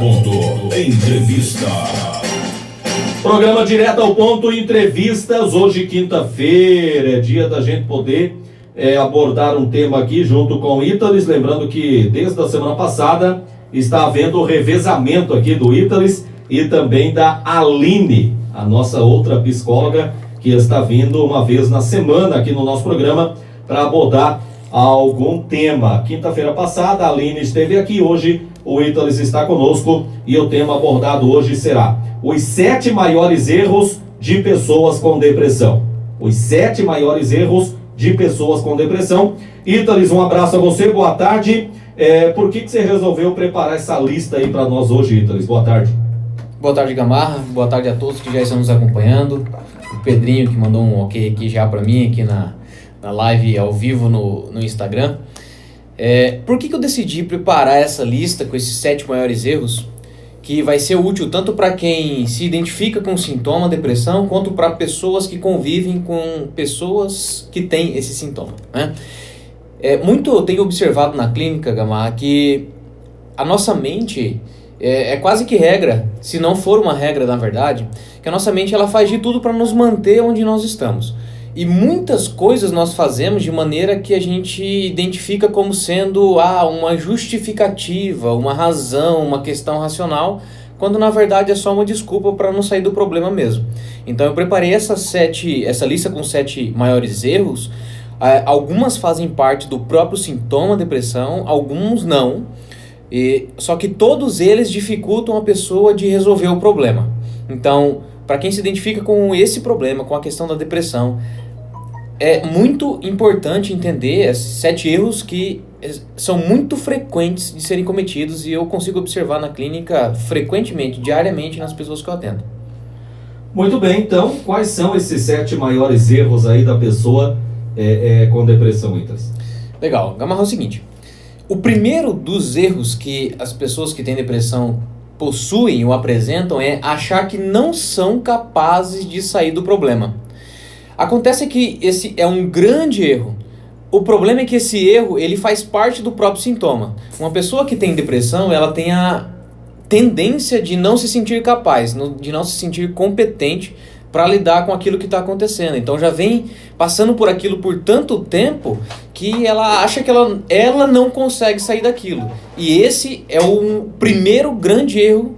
Ponto Entrevista. Programa direto ao ponto, entrevistas. Hoje, quinta-feira, é dia da gente poder abordar um tema aqui junto com o Italis. Lembrando que desde a semana passada está havendo o revezamento aqui do Italis e também da Aline, a nossa outra psicóloga, que está vindo uma vez na semana aqui no nosso programa para abordar algum tema. Quinta-feira passada a Aline esteve aqui, hoje o Italis está conosco e o tema abordado hoje será os 7 maiores erros de pessoas com depressão. Os 7 maiores erros de pessoas com depressão. Italis, um abraço a você, boa tarde. Por que você resolveu preparar essa lista aí para nós hoje, Italis? Boa tarde. Boa tarde, Gamarra. Boa tarde a todos que já estão nos acompanhando. O Pedrinho que mandou um ok aqui já para mim, aqui na live ao vivo no Instagram. Por que eu decidi preparar essa lista com esses 7 maiores erros, que vai ser útil tanto para quem se identifica com o sintoma depressão, quanto para pessoas que convivem com pessoas que têm esse sintoma, né? Muito eu tenho observado na clínica, Gamarra, que a nossa mente é quase que regra, se não for uma regra na verdade, que a nossa mente ela faz de tudo para nos manter onde nós estamos. E muitas coisas nós fazemos de maneira que a gente identifica como sendo uma justificativa, uma razão, uma questão racional, quando na verdade é só uma desculpa para não sair do problema mesmo. Então eu preparei essa lista com 7 maiores erros. Algumas fazem parte do próprio sintoma depressão, alguns não. Só que todos eles dificultam a pessoa de resolver o problema. Então, para quem se identifica com esse problema, com a questão da depressão, é muito importante entender esses 7 erros que são muito frequentes de serem cometidos e eu consigo observar na clínica frequentemente, diariamente, nas pessoas que eu atendo. Muito bem, então, quais são esses 7 maiores erros aí da pessoa com depressão, Italis? Legal, Gamarra, é o seguinte: o primeiro dos erros que as pessoas que têm depressão possuem ou apresentam é achar que não são capazes de sair do problema. Acontece que esse é um grande erro. O problema é que esse erro ele faz parte do próprio sintoma. Uma pessoa que tem depressão, ela tem a tendência de não se sentir capaz, de não se sentir competente para lidar com aquilo que está acontecendo. Então já vem passando por aquilo por tanto tempo que ela acha que ela não consegue sair daquilo. E esse é o primeiro grande erro,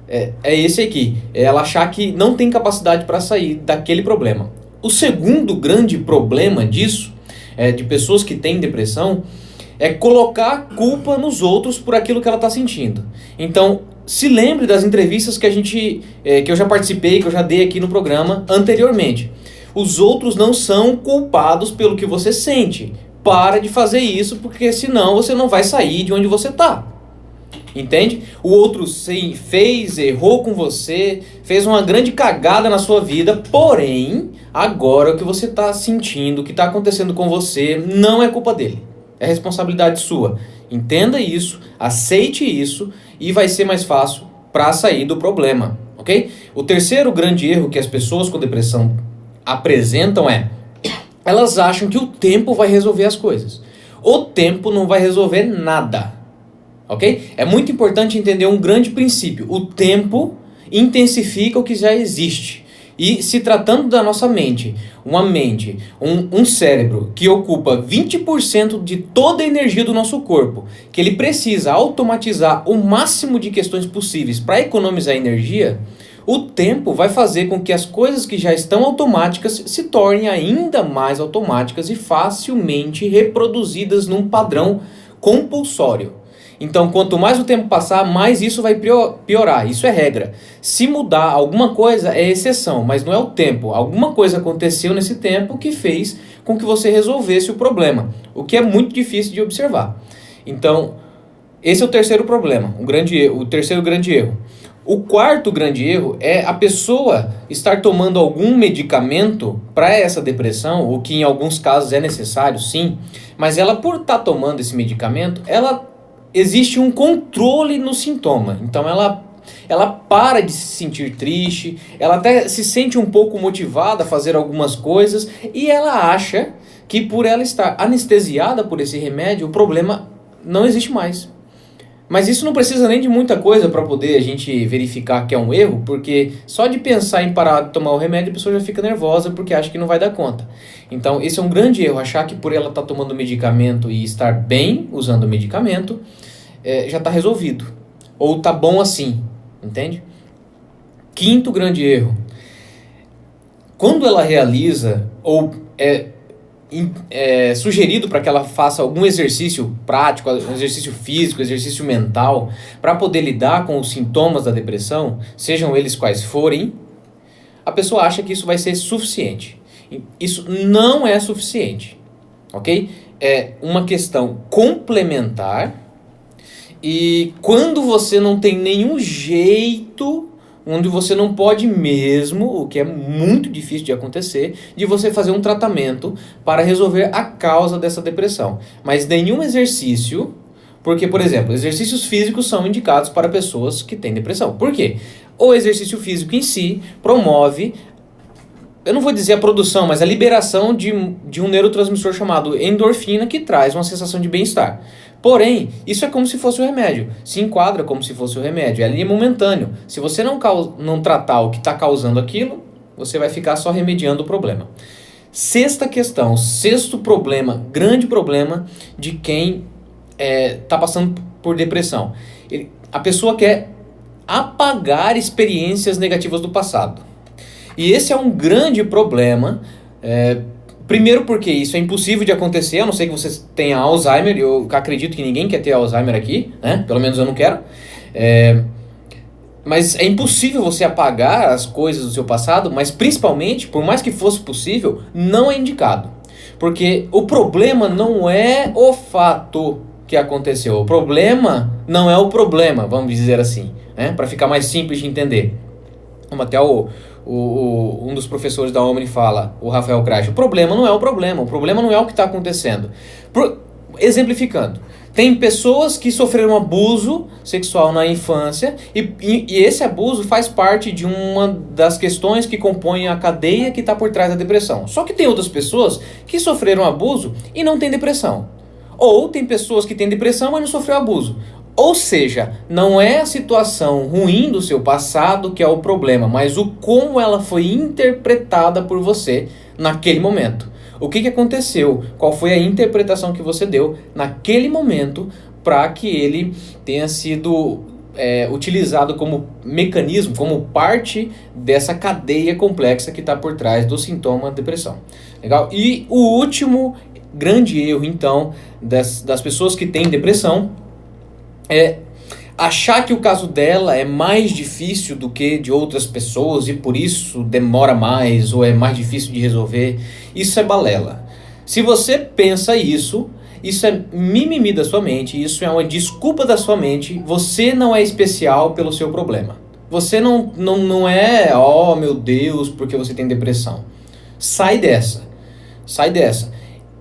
é esse aqui. É ela achar que não tem capacidade para sair daquele problema. O segundo grande problema disso, de pessoas que têm depressão, é colocar a culpa nos outros por aquilo que ela está sentindo. Então, se lembre das entrevistas que eu já participei, que eu já dei aqui no programa anteriormente. Os outros não são culpados pelo que você sente. Para de fazer isso, porque senão você não vai sair de onde você está. Entende? O outro errou com você, fez uma grande cagada na sua vida, porém, agora o que você está sentindo, o que está acontecendo com você, não é culpa dele. É responsabilidade sua. Entenda isso, aceite isso e vai ser mais fácil para sair do problema, ok? O terceiro grande erro que as pessoas com depressão apresentam elas acham que o tempo vai resolver as coisas. O tempo não vai resolver nada. Ok? É muito importante entender um grande princípio. O tempo intensifica o que já existe. E se tratando da nossa mente, um cérebro que ocupa 20% de toda a energia do nosso corpo, que ele precisa automatizar o máximo de questões possíveis para economizar energia, o tempo vai fazer com que as coisas que já estão automáticas se tornem ainda mais automáticas e facilmente reproduzidas num padrão compulsório. Então, quanto mais o tempo passar, mais isso vai piorar. Isso é regra. Se mudar alguma coisa, é exceção, mas não é o tempo. Alguma coisa aconteceu nesse tempo que fez com que você resolvesse o problema, o que é muito difícil de observar. Então, esse é o terceiro problema, o terceiro grande erro. O quarto grande erro é a pessoa estar tomando algum medicamento para essa depressão, o que em alguns casos é necessário, sim, mas ela, por estar tomando esse medicamento, existe um controle no sintoma. Então ela para de se sentir triste, ela até se sente um pouco motivada a fazer algumas coisas e ela acha que por ela estar anestesiada por esse remédio, o problema não existe mais. Mas isso não precisa nem de muita coisa para poder a gente verificar que é um erro, porque só de pensar em parar de tomar o remédio a pessoa já fica nervosa porque acha que não vai dar conta. Então esse é um grande erro, achar que por ela estar tomando medicamento e estar bem usando o medicamento, já está resolvido. Ou está bom assim, entende? Quinto grande erro. Quando ela realiza ou é sugerido para que ela faça algum exercício prático, um exercício físico, exercício mental, para poder lidar com os sintomas da depressão, sejam eles quais forem, a pessoa acha que isso vai ser suficiente. Isso não é suficiente, ok? É uma questão complementar, e quando você não tem nenhum jeito, onde você não pode mesmo, o que é muito difícil de acontecer, de você fazer um tratamento para resolver a causa dessa depressão. Mas nenhum exercício, porque, por exemplo, exercícios físicos são indicados para pessoas que têm depressão. Por quê? O exercício físico em si promove, eu não vou dizer a produção, mas a liberação de um neurotransmissor chamado endorfina, que traz uma sensação de bem-estar. Porém, isso é como se fosse o remédio. Se enquadra como se fosse o remédio. Ali é momentâneo. Se você não tratar o que está causando aquilo, você vai ficar só remediando o problema. Sexta questão, sexto problema, grande problema de quem está passando por depressão. A pessoa quer apagar experiências negativas do passado. E esse é um grande problema. Primeiro porque isso é impossível de acontecer, a não ser que você tenha Alzheimer. Eu acredito que ninguém quer ter Alzheimer aqui, né? Pelo menos eu não quero. Mas é impossível você apagar as coisas do seu passado, mas principalmente, por mais que fosse possível, não é indicado. Porque o problema não é o fato que aconteceu. O problema não é o problema, vamos dizer assim, né? Para ficar mais simples de entender. Como até um dos professores da Omni fala, o Rafael Crash, o problema não é o problema não é o que está acontecendo. Exemplificando, tem pessoas que sofreram abuso sexual na infância e esse abuso faz parte de uma das questões que compõem a cadeia que está por trás da depressão. Só que tem outras pessoas que sofreram abuso e não têm depressão. Ou tem pessoas que têm depressão, mas não sofreu abuso. Ou seja, não é a situação ruim do seu passado que é o problema, mas o como ela foi interpretada por você naquele momento. O que aconteceu? Qual foi a interpretação que você deu naquele momento para que ele tenha sido utilizado como mecanismo, como parte dessa cadeia complexa que está por trás do sintoma da depressão. Legal? E o último grande erro, então, das pessoas que têm depressão é achar que o caso dela é mais difícil do que de outras pessoas e por isso demora mais ou é mais difícil de resolver. Isso é balela. Se você pensa isso é mimimi da sua mente, isso é uma desculpa da sua mente. Você não é especial pelo seu problema. Você não é, oh meu Deus, porque você tem depressão. Sai dessa.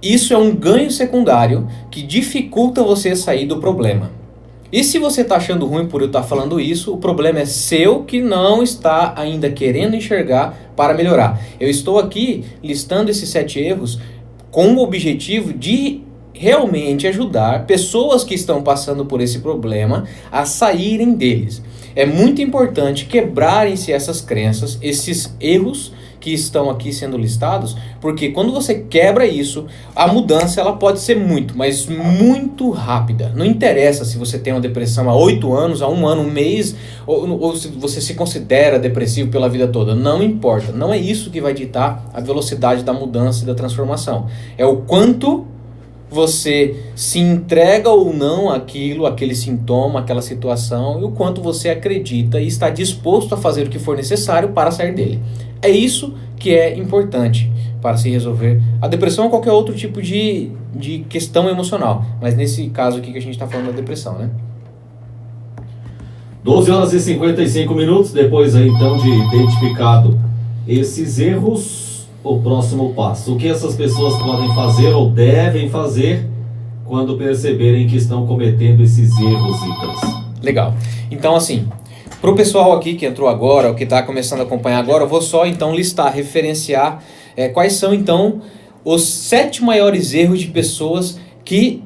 Isso é um ganho secundário que dificulta você sair do problema. E se você está achando ruim por eu estar falando isso, o problema é seu que não está ainda querendo enxergar para melhorar. Eu estou aqui listando esses 7 erros com o objetivo de realmente ajudar pessoas que estão passando por esse problema a saírem deles. É muito importante quebrarem-se essas crenças, esses erros que estão aqui sendo listados, porque quando você quebra isso, a mudança ela pode ser mas muito rápida. Não interessa se você tem uma depressão há 8 anos, há 1 ano, 1 mês, ou se você se considera depressivo pela vida toda. Não importa. Não é isso que vai ditar a velocidade da mudança e da transformação. É o quanto você se entrega ou não àquilo, aquele sintoma, aquela situação, e o quanto você acredita e está disposto a fazer o que for necessário para sair dele. É isso que é importante para se resolver a depressão ou qualquer outro tipo de questão emocional. Mas nesse caso aqui que a gente está falando da depressão, né? 12 horas e 55 minutos, depois aí então de identificado esses erros, o próximo passo. O que essas pessoas podem fazer ou devem fazer quando perceberem que estão cometendo esses erros, Icas? Legal. Então assim, para o pessoal aqui que entrou agora, ou que está começando a acompanhar agora, eu vou só então listar, referenciar quais são então os 7 maiores erros de pessoas que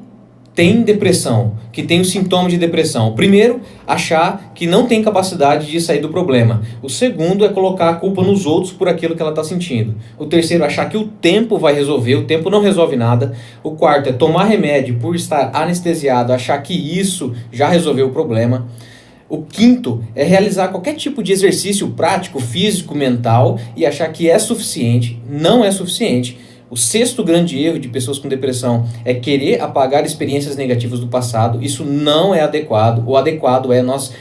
tem depressão, que tem os sintomas de depressão. O primeiro, achar que não tem capacidade de sair do problema. O segundo é colocar a culpa nos outros por aquilo que ela está sentindo. O terceiro, achar que o tempo vai resolver. O tempo não resolve nada. O quarto é tomar remédio por estar anestesiado, achar que isso já resolveu o problema. O quinto é realizar qualquer tipo de exercício prático, físico, mental e achar que é suficiente. Não é suficiente. O sexto grande erro de pessoas com depressão é querer apagar experiências negativas do passado. Isso não é adequado. O adequado é nós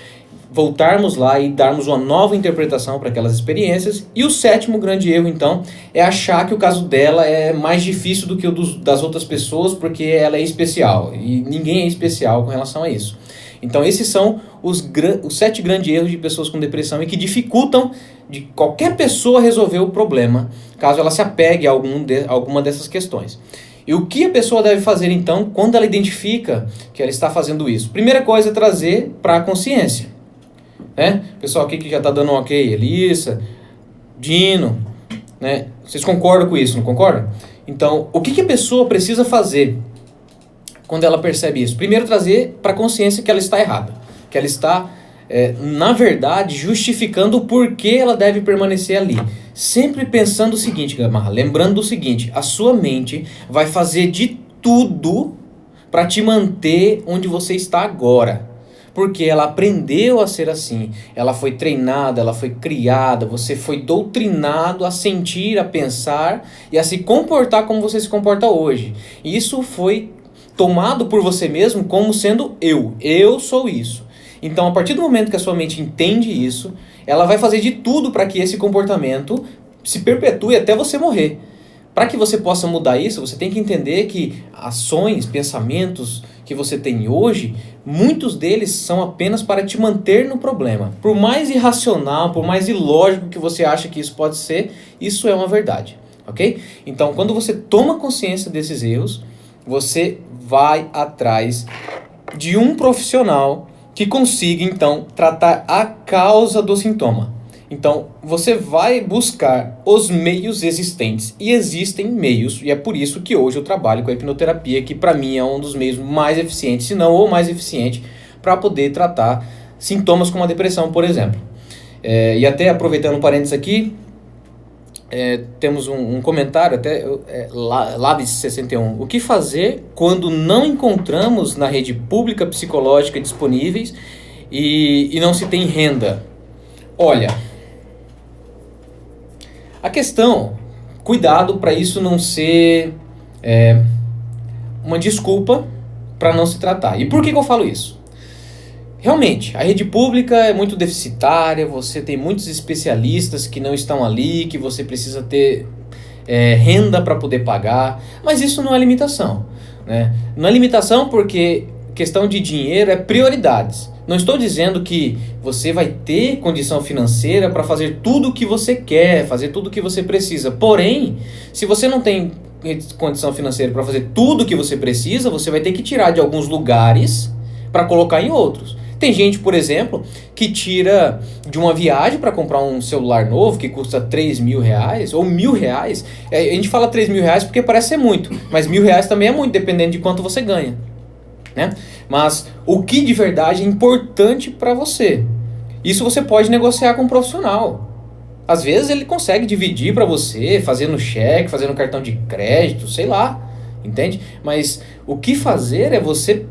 voltarmos lá e darmos uma nova interpretação para aquelas experiências. E o sétimo grande erro, então, é achar que o caso dela é mais difícil do que o das outras pessoas porque ela é especial. E ninguém é especial com relação a isso. Então esses são os 7 grandes erros de pessoas com depressão e que dificultam de qualquer pessoa resolver o problema, caso ela se apegue a alguma dessas questões. E o que a pessoa deve fazer então, quando ela identifica que ela está fazendo isso? Primeira coisa é trazer para a consciência. Né? Pessoal aqui que já está dando um ok, Elissa, Dino, né? Vocês concordam com isso, não concordam? Então, o que a pessoa precisa fazer quando ela percebe isso? Primeiro, trazer para a consciência que ela está errada, que ela está, na verdade, justificando o porquê ela deve permanecer ali. Sempre pensando o seguinte, Gamarra, lembrando o seguinte, a sua mente vai fazer de tudo para te manter onde você está agora. Porque ela aprendeu a ser assim, ela foi treinada, ela foi criada, você foi doutrinado a sentir, a pensar e a se comportar como você se comporta hoje. E isso foi tomado por você mesmo como sendo eu sou isso. Então, a partir do momento que a sua mente entende isso, ela vai fazer de tudo para que esse comportamento se perpetue até você morrer. Para que você possa mudar isso, você tem que entender que ações, pensamentos que você tem hoje, muitos deles são apenas para te manter no problema. Por mais irracional, por mais ilógico que você acha que isso pode ser, isso é uma verdade, ok? Então, quando você toma consciência desses erros, você vai atrás de um profissional que consiga, então, tratar a causa do sintoma. Então, você vai buscar os meios existentes. E existem meios, e é por isso que hoje eu trabalho com a hipnoterapia, que para mim é um dos meios mais eficientes, se não o mais eficiente, para poder tratar sintomas como a depressão, por exemplo. E até aproveitando um parênteses aqui, temos um comentário, até Laves61. O que fazer quando não encontramos na rede pública psicológica disponíveis e não se tem renda? Olha, a questão, cuidado para isso não ser uma desculpa para não se tratar. E por que eu falo isso? Realmente, a rede pública é muito deficitária, você tem muitos especialistas que não estão ali, que você precisa ter renda para poder pagar, mas isso não é limitação, né? Não é limitação porque questão de dinheiro é prioridades. Não estou dizendo que você vai ter condição financeira para fazer tudo o que você quer, fazer tudo o que você precisa. Porém, se você não tem condição financeira para fazer tudo o que você precisa, você vai ter que tirar de alguns lugares para colocar em outros. Tem gente, por exemplo, que tira de uma viagem para comprar um celular novo que custa 3 mil reais ou 1.000 reais. A gente fala 3 mil reais porque parece ser muito, mas 1.000 reais também é muito, dependendo de quanto você ganha, né? Mas o que de verdade é importante para você, isso você pode negociar com um profissional. Às vezes ele consegue dividir para você, fazendo cheque, fazendo cartão de crédito, sei lá, entende? Mas o que fazer é você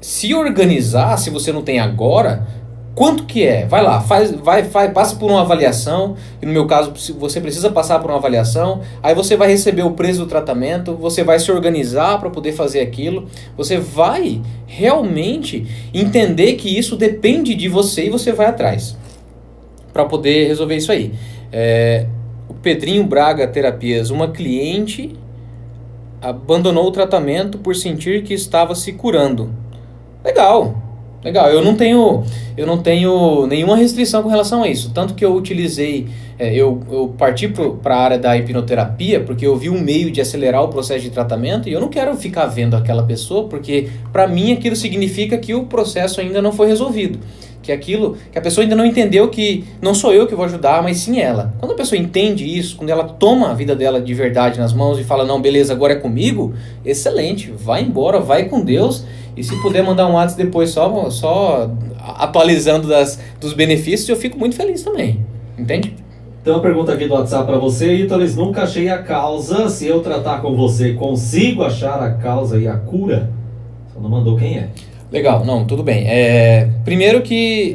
se organizar. Se você não tem agora, quanto que é? Vai lá, passa por uma avaliação, e no meu caso você precisa passar por uma avaliação, aí você vai receber o preço do tratamento, você vai se organizar para poder fazer aquilo, você vai realmente entender que isso depende de você e você vai atrás para poder resolver isso aí. O Pedrinho Braga Terapias, uma cliente abandonou o tratamento por sentir que estava se curando. Legal. Eu não tenho nenhuma restrição com relação a isso. Tanto que eu utilizei, eu parti para a área da hipnoterapia porque eu vi um meio de acelerar o processo de tratamento e eu não quero ficar vendo aquela pessoa porque para mim aquilo significa que o processo ainda não foi resolvido. que a pessoa ainda não entendeu que não sou eu que vou ajudar, mas sim ela. Quando a pessoa entende isso, quando ela toma a vida dela de verdade nas mãos e fala, não, beleza, agora é comigo, excelente, vai embora, vai com Deus, e se puder mandar um WhatsApp depois só atualizando dos benefícios, eu fico muito feliz também, entende? Tem uma pergunta aqui do WhatsApp para você, Ítales, nunca achei a causa, se eu tratar com você, consigo achar a causa e a cura? Só não mandou quem é. Legal, não, tudo bem. Primeiro que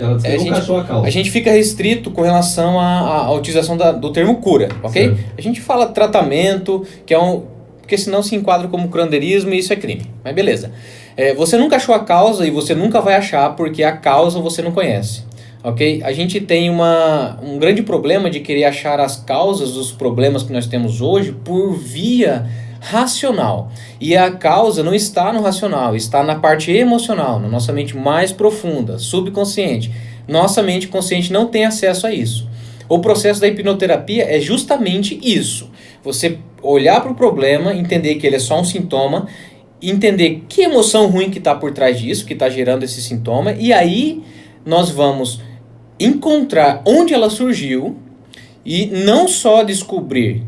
a gente fica restrito com relação à utilização do termo cura, ok? Certo. A gente fala tratamento, porque senão se enquadra como curanderismo e isso é crime, mas beleza. Você nunca achou a causa e você nunca vai achar porque a causa você não conhece, ok? A gente tem um grande problema de querer achar as causas dos problemas que nós temos hoje por via racional, e a causa não está no racional, está na parte emocional, na nossa mente mais profunda, subconsciente. Nossa mente consciente não tem acesso a isso. O processo da hipnoterapia é justamente isso, você olhar para o problema, entender que ele é só um sintoma, entender que emoção ruim que está por trás disso, que está gerando esse sintoma, e aí nós vamos encontrar onde ela surgiu e não só descobrir,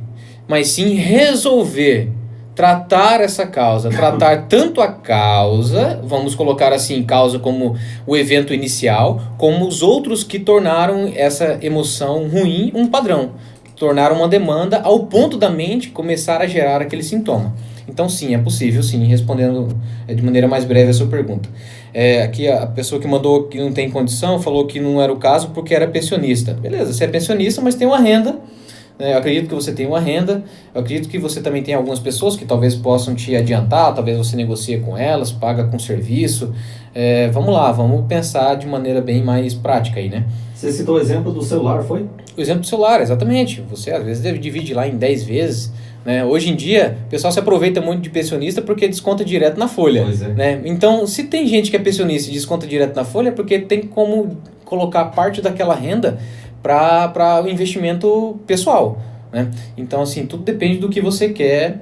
mas sim resolver, tratar essa causa, tratar tanto a causa, vamos colocar assim, causa como o evento inicial, como os outros que tornaram essa emoção ruim um padrão, tornaram uma demanda ao ponto da mente começar a gerar aquele sintoma. Então sim, é possível sim, respondendo de maneira mais breve a sua pergunta. Aqui a pessoa que mandou que não tem condição, falou que não era o caso porque era pensionista. Beleza, você é pensionista, mas tem uma renda. Eu acredito que você tem uma renda, eu acredito que você também tem algumas pessoas que talvez possam te adiantar, talvez você negocie com elas, paga com serviço. Vamos lá, vamos pensar de maneira bem mais prática aí, né? Você citou o exemplo do celular, foi? O exemplo do celular, exatamente. Você às vezes divide lá em 10 vezes. Né? Hoje em dia, o pessoal se aproveita muito de pensionista porque desconta direto na folha. Pois é. Né? Então, se tem gente que é pensionista e desconta direto na folha, é porque tem como colocar parte daquela renda para o investimento pessoal, né? Então, assim, tudo depende do que você quer,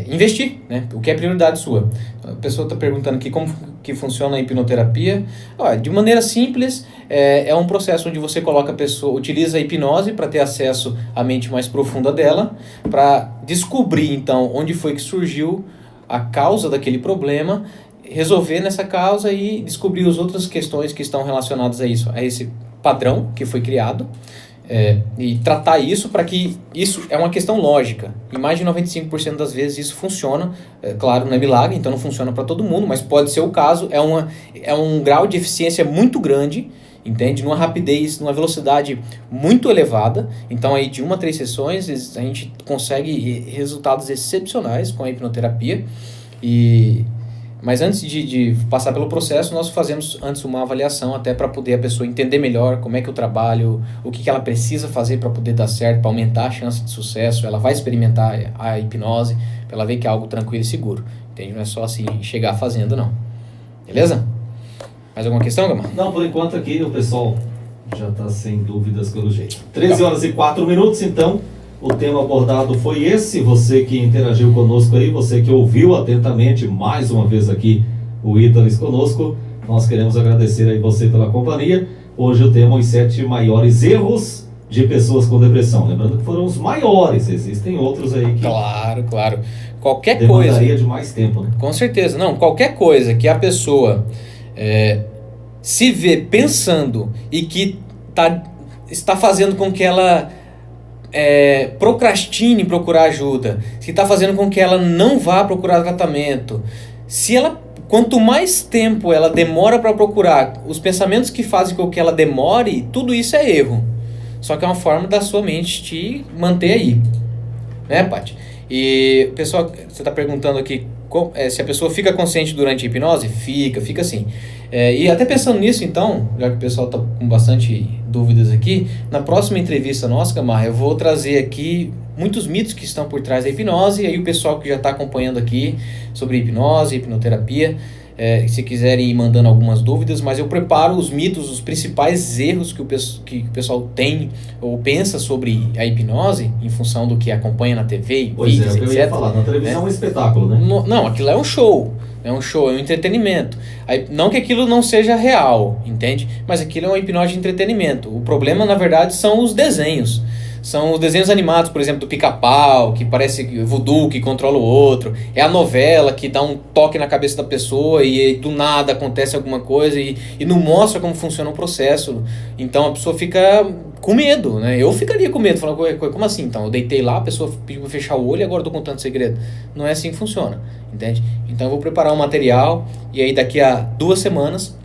investir, né? O que é prioridade sua. A pessoa está perguntando aqui como que funciona a hipnoterapia. De maneira simples, é um processo onde você coloca a pessoa, utiliza a hipnose para ter acesso à mente mais profunda dela, para descobrir, então, onde foi que surgiu a causa daquele problema, resolver nessa causa e descobrir as outras questões que estão relacionadas a isso, a esse padrão que foi criado, e tratar isso para que isso é uma questão lógica. E mais de 95% das vezes isso funciona, claro, não é milagre, então não funciona para todo mundo, mas pode ser o caso, é um grau de eficiência muito grande, entende? Numa rapidez, numa velocidade muito elevada. Então aí de 1 a 3 sessões a gente consegue resultados excepcionais com a hipnoterapia. Mas antes de passar pelo processo, nós fazemos antes uma avaliação até para poder a pessoa entender melhor como é que eu trabalho, o que ela precisa fazer para poder dar certo, para aumentar a chance de sucesso. Ela vai experimentar a hipnose para ela ver que é algo tranquilo e seguro. Entende? Não é só assim chegar fazendo, não. Beleza? Mais alguma questão, Gama? Não, por enquanto aqui o pessoal já está sem dúvidas pelo jeito. 13 horas e 4 minutos, então. O tema abordado foi esse, você que interagiu conosco aí, você que ouviu atentamente mais uma vez aqui o Ítales conosco, nós queremos agradecer aí você pela companhia. Hoje o tema os 7 maiores erros de pessoas com depressão, lembrando que foram os maiores, existem outros aí que... Claro, qualquer demandaria coisa... de mais tempo, né? Com certeza, não, qualquer coisa que a pessoa se vê pensando e que está fazendo com que ela... procrastine procurar ajuda, se está fazendo com que ela não vá procurar tratamento, quanto mais tempo ela demora para procurar, os pensamentos que fazem com que ela demore, tudo isso é erro. Só que é uma forma da sua mente te manter aí, né, Paty? E pessoal, você está perguntando aqui se a pessoa fica consciente durante a hipnose? Fica sim. E até pensando nisso, então, já que o pessoal está com bastante dúvidas aqui, na próxima entrevista nossa, Gamarra, eu vou trazer aqui muitos mitos que estão por trás da hipnose, e aí o pessoal que já está acompanhando aqui sobre hipnose, hipnoterapia, se quiserem ir mandando algumas dúvidas, mas eu preparo os mitos, os principais erros que o pessoal tem ou pensa sobre a hipnose, em função do que acompanha na TV, pois vídeos, é, o que etc. eu ia falar, na televisão é um espetáculo, né? Não, aquilo é um show. é um show, é um entretenimento. Aí, não que aquilo não seja real, entende? Mas aquilo é uma hipnose de entretenimento. O problema, na verdade, são os desenhos. São os desenhos animados, por exemplo, do Pica-Pau, que parece voodoo, que controla o outro. É a novela que dá um toque na cabeça da pessoa e do nada acontece alguma coisa e não mostra como funciona o processo. Então a pessoa fica com medo, né? Eu ficaria com medo, falando, como assim? Então, eu deitei lá, a pessoa pediu pra fechar o olho e agora eu tô contando segredo. Não é assim que funciona, entende? Então eu vou preparar um material e aí daqui a 2 semanas,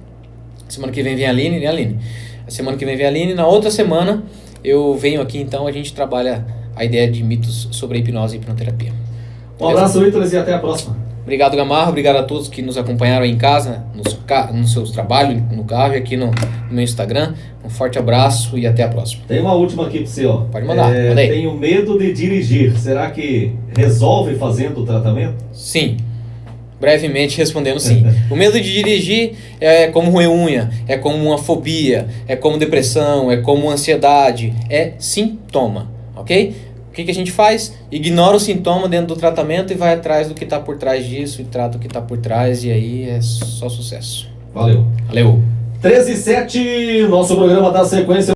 semana que vem a Aline, né, Aline? A semana que vem a Aline, na outra semana eu venho aqui, então a gente trabalha a ideia de mitos sobre a hipnose e hipnoterapia. Um abraço, Vítor, e até a próxima. Obrigado, Gamarra. Obrigado a todos que nos acompanharam aí em casa, nos seus trabalhos, no carro e aqui no meu Instagram. Um forte abraço e até a próxima. Tem uma última aqui para você, ó. Pode mandar. Manda aí. Tenho medo de dirigir. Será que resolve fazendo o tratamento? Sim. Brevemente respondendo sim. O medo de dirigir é como roer unha, é como uma fobia, é como depressão, é como ansiedade, é sintoma, ok? O que a gente faz? Ignora o sintoma dentro do tratamento e vai atrás do que está por trás disso e trata o que está por trás e aí é só sucesso. Valeu. Valeu. 13h07, nosso programa dá sequência.